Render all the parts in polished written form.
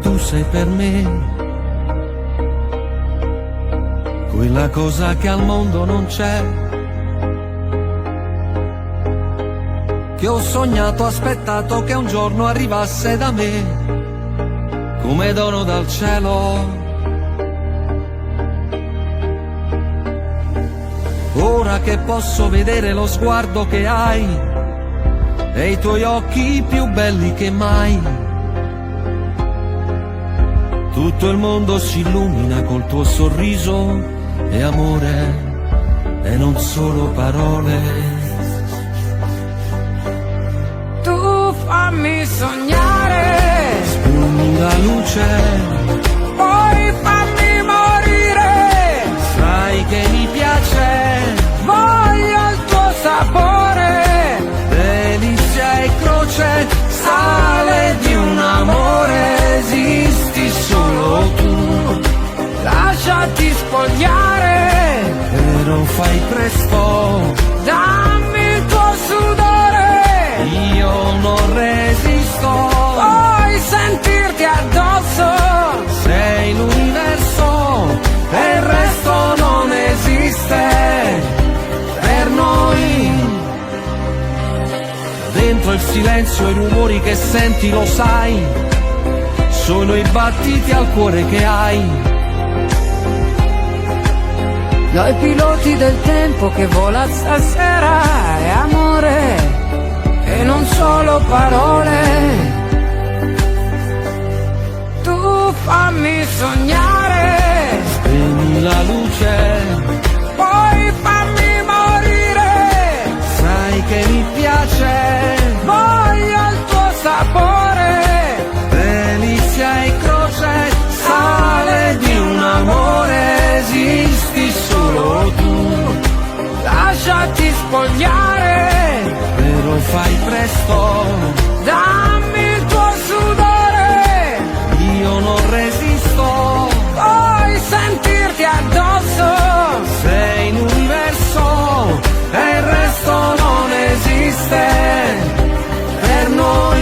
Tu sei per me quella cosa che al mondo non c'è, che ho sognato, aspettato che un giorno arrivasse da me come dono dal cielo. Ora che posso vedere lo sguardo che hai e i tuoi occhi più belli che mai, tutto il mondo si illumina col tuo sorriso e amore, e non solo parole. Tu fammi sognare, Spegni la luce, poi fammi morire. sai che mi piace, Voglio il tuo sapore, delizia e croce, sale di un amore, esisti solo tu. lasciati spogliare, Però fai presto, dammi il tuo sudore, io non resisto, puoi sentirti addosso. sei l'universo e il resto non esiste per noi. Dentro il silenzio e i rumori che senti, lo sai, sono i battiti al cuore che hai. Noi piloti del tempo che vola stasera, è amore e non solo parole. Tu fammi sognare, Spegni la luce, poi fammi morire. sai che mi piace, Voglio il tuo sapore, delizia e croce, sale di un amore, esisti solo tu. lasciati spogliare, Però fai presto, dammi il tuo sudore, io non resisto, puoi sentirti addosso. sei l'universo e il resto non esiste per noi.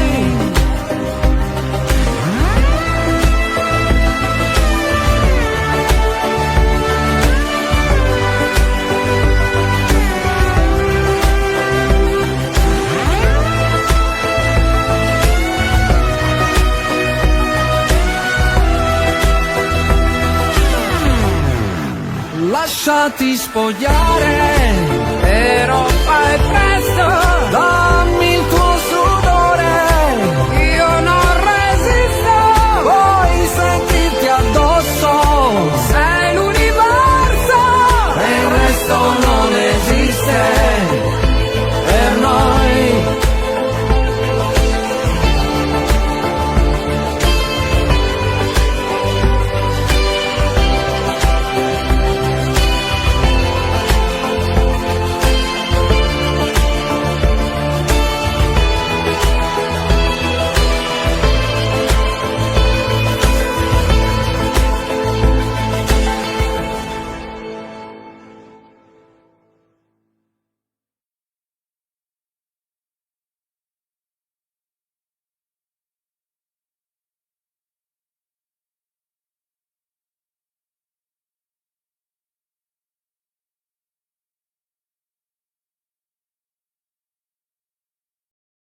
Lasciati spogliare, Però fai presto, dai.